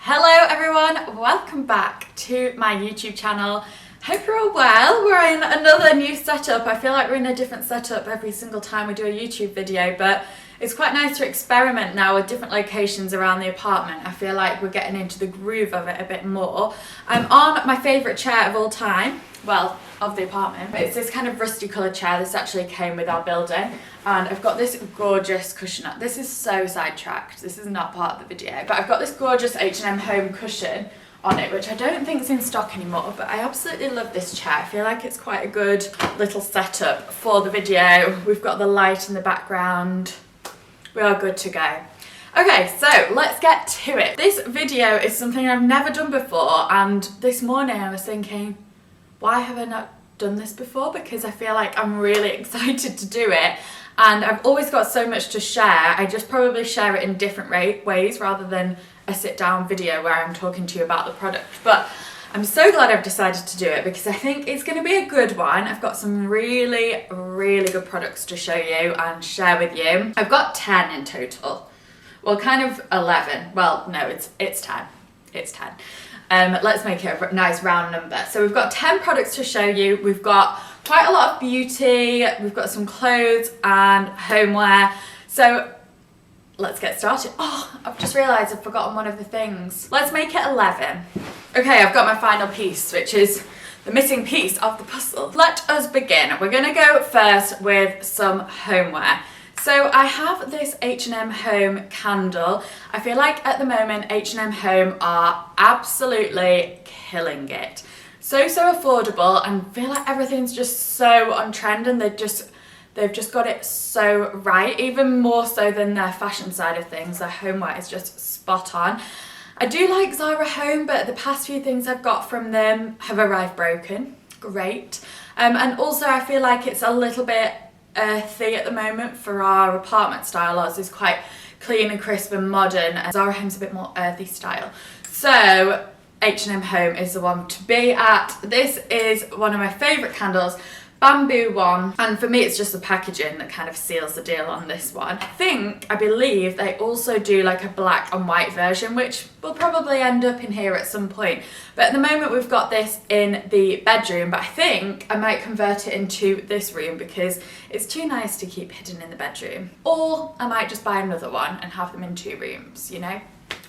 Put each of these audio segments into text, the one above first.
Hello everyone, welcome back to my YouTube channel. Hope you're all well. We're in another new setup. I feel like we're in a different setup every single time we do a YouTube video, but it's quite nice to experiment now with different locations around the apartment. I feel like we're getting into the groove of it a bit more. I'm on my favourite chair of all time, well, of the apartment. It's this kind of rusty coloured chair. This actually came with our building, and I've got this gorgeous cushion. This is so sidetracked, this is not part of the video, but I've got this gorgeous H&M home cushion on it, which I don't think is in stock anymore, but I absolutely love this chair. I feel like it's quite a good little setup for the video. We've got the light in the background. We are good to go. Okay, so let's get to it. This video is something I've never done before, and this morning I was thinking, why have I not done this before? Because I feel like I'm really excited to do it, and I've always got so much to share. I just probably share it in different ways rather than a sit down video where I'm talking to you about the product. But I'm so glad I've decided to do it because I think it's going to be a good one. I've got some really good products to show you and share with you. I've got 10 in total. Well, kind of 11. Well, no, it's 10. It's 10. Let's make it a nice round number. So we've got 10 products to show you. We've got quite a lot of beauty. We've got some clothes and homeware. So let's get started. Oh, I've just realised I've forgotten one of the things. Let's make it 11. Okay, I've got my final piece, which is the missing piece of the puzzle. Let us begin. We're gonna go first with some homeware. So I have this H&M Home candle. I feel like at the moment H&M Home are absolutely killing it. So affordable, and I feel like everything's just so on trend, and they've just got it so right, even more so than their fashion side of things. Their homeware is just spot on. I do like Zara Home, but the past few things I've got from them have arrived broken. Great. And also I feel like it's a little bit earthy at the moment for our apartment style. Ours is quite clean and crisp and modern, and Zara Home's a bit more earthy style. So H&M Home is the one to be at. This is one of my favourite candles, bamboo one, and for me it's just the packaging that kind of seals the deal on this one. I believe they also do like a black and white version, which will probably end up in here at some point, but at the moment we've got this in the bedroom, but I think I might convert it into this room because it's too nice to keep hidden in the bedroom, or I might just buy another one and have them in 2 rooms, you know?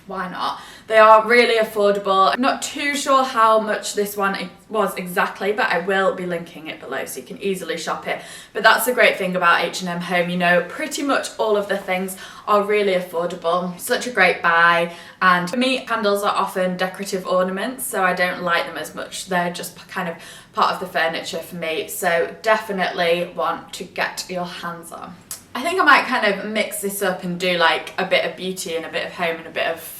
Why not? They are really affordable. I'm not too sure how much this one was exactly, but I will be linking it below so you can easily shop it. But that's the great thing about H&M Home, you know, pretty much all of the things are really affordable. Such a great buy. And for me, candles are often decorative ornaments, so I don't like them as much. They're just kind of part of the furniture for me. So definitely want to get your hands on. I think I might kind of mix this up and do like a bit of beauty and a bit of home and a bit of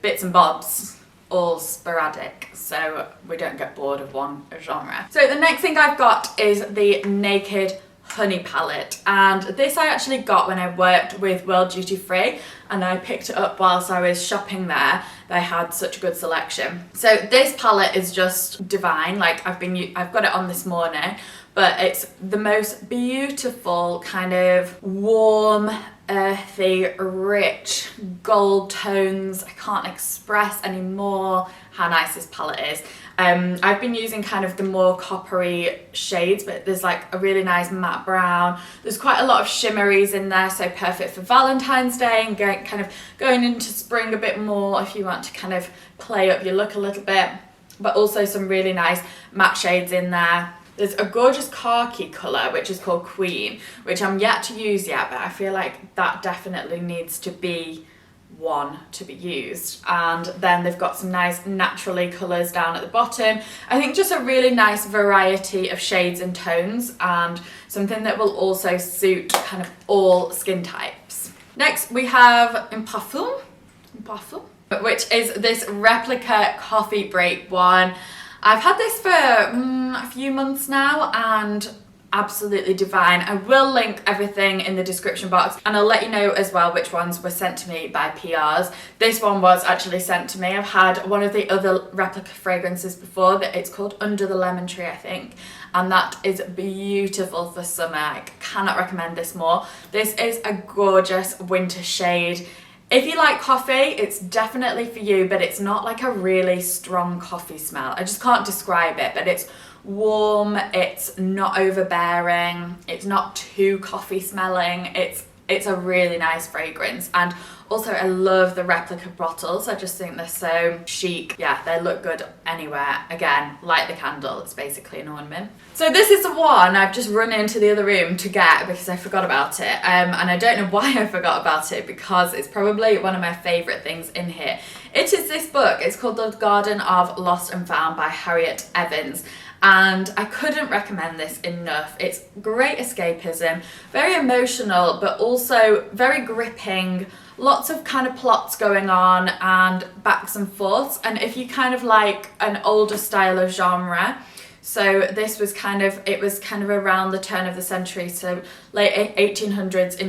bits and bobs, all sporadic, so we don't get bored of one genre. So the next thing I've got is the Naked Honey palette, and this I actually got when I worked with World Duty Free, and I picked it up whilst I was shopping there. They had such a good selection. So this palette is just divine. Like I've got it on this morning, but it's the most beautiful kind of warm, earthy, rich gold tones. I can't express anymore how nice this palette is. I've been using kind of the more coppery shades, but there's like a really nice matte brown. There's quite a lot of shimmeries in there, so perfect for Valentine's Day and going into spring a bit more if you want to kind of play up your look a little bit. But also some really nice matte shades in there. There's a gorgeous khaki colour which is called Queen, which I'm yet to use yet, but I feel like that definitely needs to be one to be used. And then they've got some nice naturally colours down at the bottom. I think just a really nice variety of shades and tones, and something that will also suit kind of all skin types. Next we have Un Parfum, which is this replica coffee break one. I've had this for a few months now, and absolutely divine. I will link everything in the description box, and I'll let you know as well which ones were sent to me by PRs. This one was actually sent to me. I've had one of the other replica fragrances before, that it's called Under the Lemon Tree, I think, and that is beautiful for summer. I cannot recommend this more. This is a gorgeous winter shade. If you like coffee, it's definitely for you, but it's not like a really strong coffee smell. I just can't describe it, but it's warm, it's not overbearing, it's not too coffee smelling, it's a really nice fragrance. And also I love the replica bottles. I just think they're so chic. Yeah, they look good anywhere. Again, like the candle, it's basically an ornament. So this is the one I've just run into the other room to get because I forgot about it. And I don't know why I forgot about it, because it's probably one of my favourite things in here. It is this book. It's called The Garden of Lost and Found by Harriet Evans. And I couldn't recommend this enough. It's great escapism, very emotional, but also very gripping. Lots of kind of plots going on and backs and forths. And if you kind of like an older style of genre, so this was it was kind of around the turn of the century, so late 1800s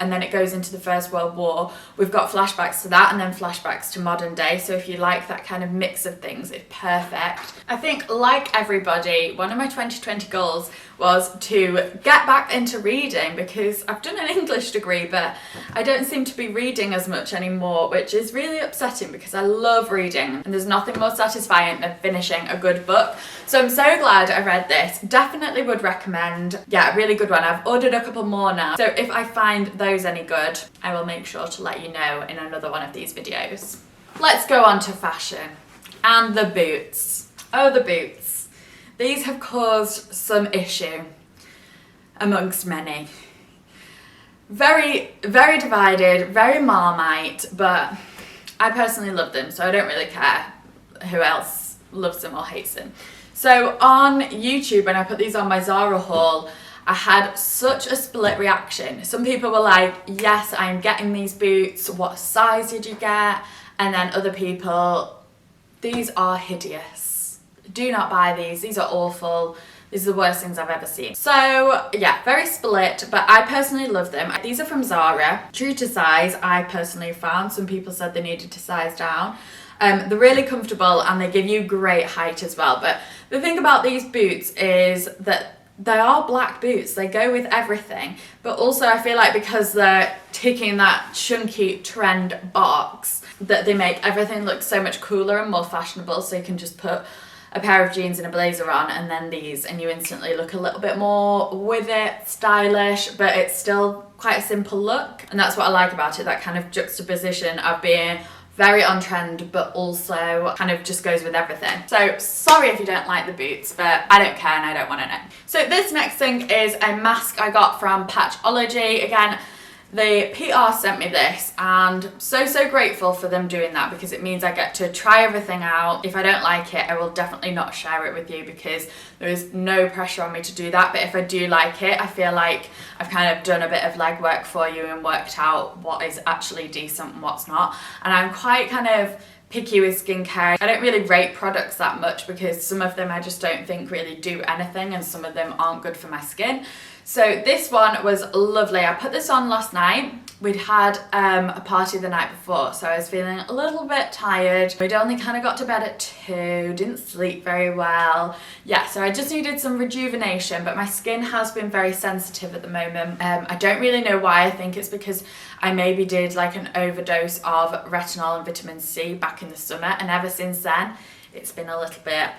and then it goes into the First World War. We've got flashbacks to that and then flashbacks to modern day. So if you like that kind of mix of things, it's perfect. I think, like everybody, one of my 2020 goals was to get back into reading, because I've done an English degree, but I don't seem to be reading as much anymore, which is really upsetting because I love reading and there's nothing more satisfying than finishing a good book. So I'm so glad I read this. Definitely would recommend. Yeah, a really good one. I've ordered a couple more now. So if I find those any good, I will make sure to let you know in another one of these videos. Let's go on to fashion and the boots. Oh, the boots. These have caused some issue amongst many. Very, very divided, very Marmite, but I personally love them, so I don't really care who else loves them or hates them. So on YouTube, when I put these on my Zara haul, I had such a split reaction. Some people were like, yes, I'm getting these boots. What size did you get? And then other people, these are hideous. Do not buy these. These are awful. These are the worst things I've ever seen. So yeah, very split, but I personally love them. These are from Zara. True to size, I personally found. Some people said they needed to size down. They're really comfortable and they give you great height as well. But the thing about these boots is that they are black boots. They go with everything. But also I feel like because they're ticking that chunky trend box, that they make everything look so much cooler and more fashionable. So you can just put a pair of jeans and a blazer on and then these, and you instantly look a little bit more with it, stylish, but it's still quite a simple look. And that's what I like about it, that kind of juxtaposition of being very on trend, but also kind of just goes with everything. So sorry if you don't like the boots, but I don't care and I don't want to know. So this next thing is a mask I got from Patchology. Again, the PR sent me this and so grateful for them doing that, because it means I get to try everything out. If I don't like it, I will definitely not share it with you because there is no pressure on me to do that. But if I do like it, I feel like I've kind of done a bit of legwork for you and worked out what is actually decent and what's not. And I'm quite kind of picky with skincare. I don't really rate products that much because some of them I just don't think really do anything and some of them aren't good for my skin. So this one was lovely. I put this on last night. We'd had a party the night before, so I was feeling a little bit tired. We'd only kind of got to bed at 2, didn't sleep very well. Yeah, so I just needed some rejuvenation, but my skin has been very sensitive at the moment. I don't really know why. I think it's because I maybe did like an overdose of retinol and vitamin C back in the summer, and ever since then, it's been a little bit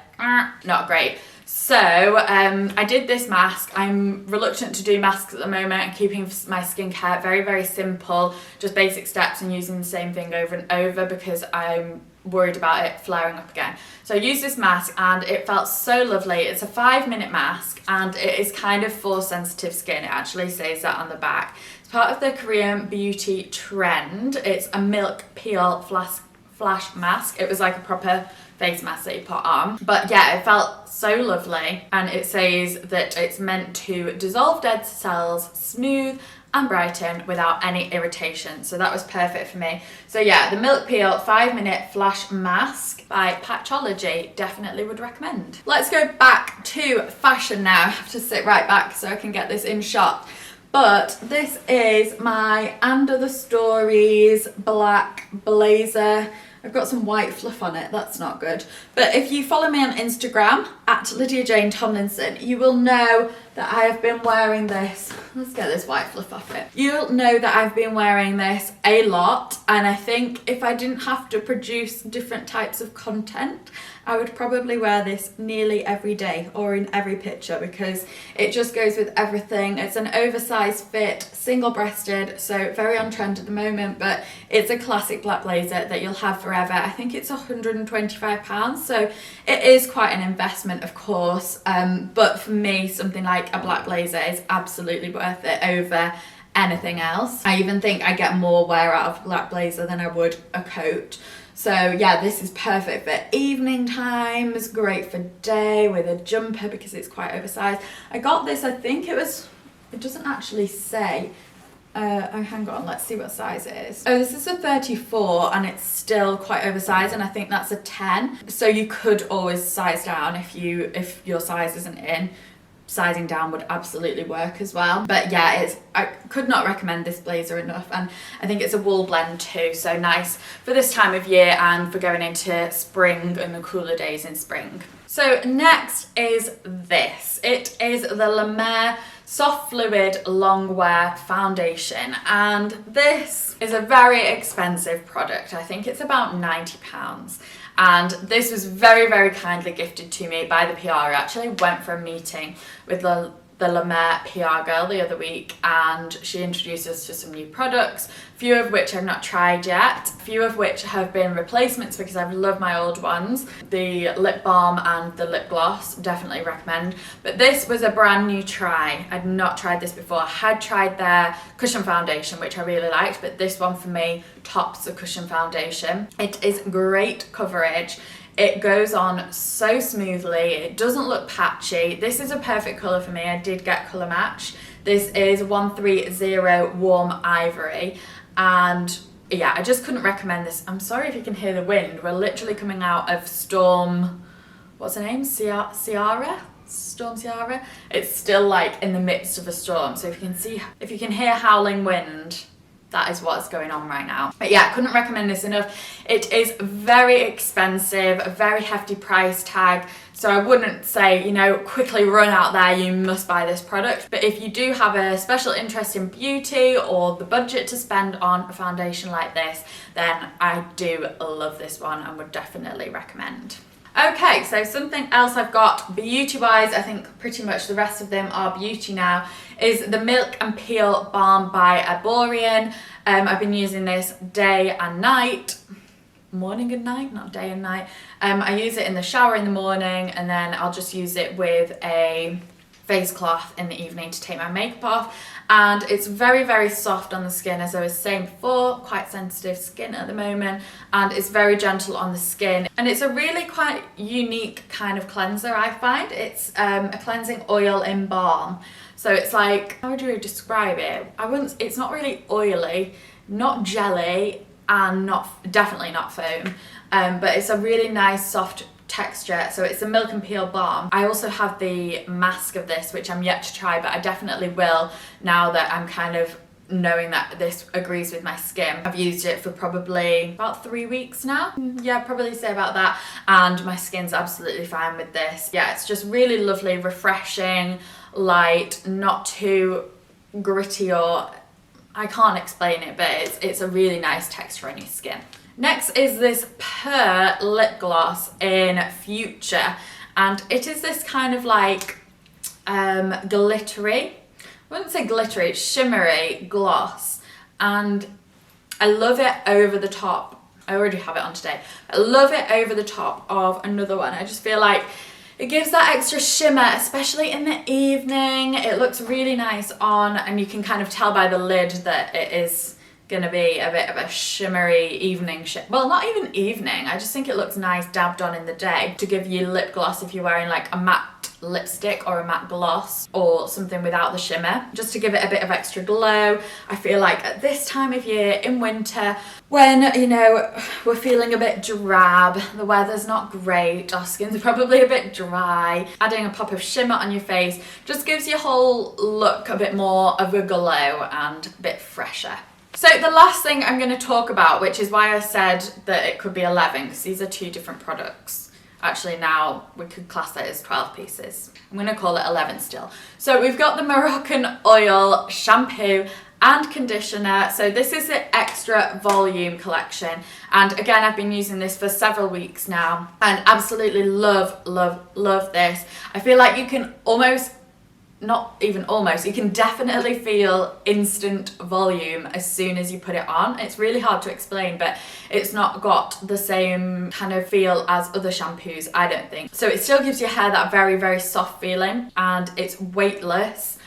not great. So I did this mask. I'm reluctant to do masks at the moment and keeping my skincare very simple, just basic steps and using the same thing over and over because I'm worried about it flaring up again. So I used this mask and it felt so lovely. It's a 5-minute mask and it is kind of for sensitive skin. It actually says that on the back. It's part of the Korean beauty trend. It's a milk peel flash mask. It was like a proper face mask that you put on. But yeah, it felt so lovely. And it says that it's meant to dissolve dead cells, smooth and brighten without any irritation. So that was perfect for me. So yeah, the Milk Peel 5-minute flash mask by Patchology, definitely would recommend. Let's go back to fashion now. I have to sit right back so I can get this in shot. But this is my Under the Stories black blazer. I've got some white fluff on it, that's not good. But if you follow me on Instagram, at Lydia Jane Tomlinson, you will know that I have been wearing this. Let's get this white fluff off it. You'll know that I've been wearing this a lot, and I think if I didn't have to produce different types of content, I would probably wear this nearly every day or in every picture, because it just goes with everything. It's an oversized fit, single-breasted, so very on trend at the moment, but it's a classic black blazer that you'll have forever. I think it's £125, so it is quite an investment, of course, but for me, something like a black blazer is absolutely worth it over anything else. I even think I get more wear out of a black blazer than I would a coat. So yeah, this is perfect for evening times, great for day with a jumper because it's quite oversized. I got this, I think it doesn't actually say. Oh, hang on, let's see what size it is. Oh, this is a 34 and it's still quite oversized, and I think that's a 10. So you could always size down if your size isn't in. Sizing down would absolutely work as well. But yeah, I could not recommend this blazer enough, and I think it's a wool blend too, so nice for this time of year and for going into spring and the cooler days in spring. So next is this. It is the La Mer Soft Fluid Longwear Foundation, and this is a very expensive product. I think it's about £90. And this was very, very kindly gifted to me by the PR. I actually went for a meeting with the La Mer PR girl the other week, and she introduced us to some new products, a few of which I've not tried yet, a few of which have been replacements because I've loved my old ones. The lip balm and the lip gloss, definitely recommend. But this was a brand new try. I'd not tried this before. I had tried their cushion foundation, which I really liked, but this one for me tops the cushion foundation. It is great coverage. It goes on so smoothly, it doesn't look patchy. This is a perfect colour for me. I did get colour match. This is 130 Warm Ivory, and yeah, I just couldn't recommend this. I'm sorry if you can hear the wind. We're literally coming out of storm, what's her name? Ciara? Storm Ciara? It's still like in the midst of a storm, so if you can hear howling wind, that is what's going on right now. But yeah, couldn't recommend this enough. It is very expensive, a very hefty price tag. So I wouldn't say, you know, quickly run out there, you must buy this product. But if you do have a special interest in beauty or the budget to spend on a foundation like this, then I do love this one and would definitely recommend. Okay, so something else I've got beauty-wise, I think pretty much the rest of them are beauty now, is the Milk and Peel Balm by Orion. I've been using this day and night, morning and night, not day and night. I use it in the shower in the morning, and then I'll just use it with a face cloth in the evening to take my makeup off. And it's very, very soft on the skin, as I was saying before, quite sensitive skin at the moment, and it's very gentle on the skin. And it's a really quite unique kind of cleanser, I find. It's a cleansing oil in balm. So it's like, how would you describe it? It's not really oily, not jelly, and definitely not foam, but it's a really nice soft texture. So it's a Milk and Peel balm. I also have the mask of this, which I'm yet to try, but I definitely will now that I'm kind of knowing that this agrees with my skin. I've used it for probably about 3 weeks now. Yeah, probably say about that, and my skin's absolutely fine with this. Yeah, it's just really lovely, refreshing, light, not too gritty, or I can't explain it, but it's a really nice texture on your skin. Next is this Purr lip gloss in Future, and it is this kind of like glittery, I wouldn't say glittery, it's shimmery gloss, and I love it over the top. I already have it on today. I love it over the top of another one. I just feel like it gives that extra shimmer, especially in the evening. It looks really nice on, and you can kind of tell by the lid that it is gonna be a bit of a shimmery evening well, not even evening, I just think it looks nice dabbed on in the day to give you lip gloss if you're wearing like a matte lipstick or a matte gloss or something without the shimmer, just to give it a bit of extra glow. I feel like at this time of year in winter, when, you know, we're feeling a bit drab, the weather's not great, our skin's probably a bit dry, adding a pop of shimmer on your face just gives your whole look a bit more of a glow and a bit fresher. So the last thing I'm going to talk about, which is why I said that it could be 11, because these are 2 different products. Actually, now we could class it as 12 pieces. I'm going to call it 11 still. So we've got the Moroccan Oil shampoo and conditioner. So this is the extra volume collection, and again, I've been using this for several weeks now and absolutely love this. I feel like you can almost, not even almost, you can definitely feel instant volume as soon as you put it on. It's really hard to explain, but it's not got the same kind of feel as other shampoos, I don't think. So it still gives your hair that very soft feeling, and it's weightless,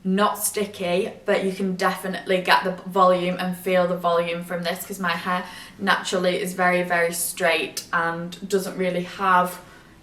not sticky, but you can definitely get the volume and feel the volume from this, because my hair naturally is very straight and doesn't really have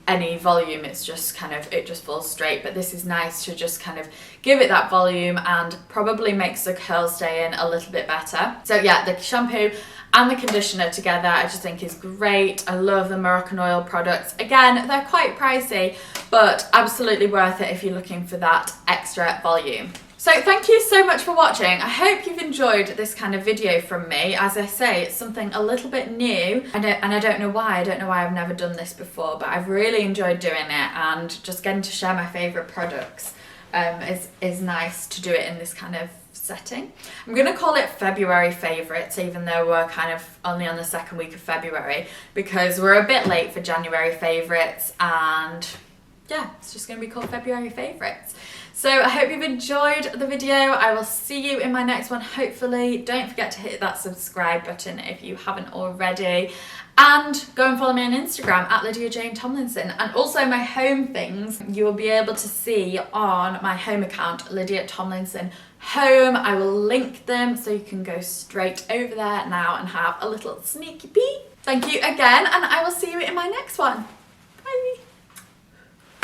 any volume. It's just kind of, it just falls straight, but this is nice to just kind of give it that volume and probably makes the curls stay in a little bit better. So yeah, the shampoo and the conditioner together I just think is great. I love the Moroccan Oil products. Again, they're quite pricey, but absolutely worth it if you're looking for that extra volume. So thank you so much for watching. I hope you've enjoyed this kind of video from me. As I say, it's something a little bit new, and I don't know why. I don't know why I've never done this before, but I've really enjoyed doing it, and just getting to share my favourite products is nice to do it in this kind of setting. I'm going to call it February favourites, even though we're kind of only on the 2nd week of February, because we're a bit late for January favourites, and yeah, it's just going to be called February favourites. So I hope you've enjoyed the video. I will see you in my next one, hopefully. Don't forget to hit that subscribe button if you haven't already. And go and follow me on Instagram at Lydia Jane Tomlinson. And also my home things you will be able to see on my home account, Lydia Tomlinson Home. I will link them so you can go straight over there now and have a little sneaky peek. Thank you again, and I will see you in my next one.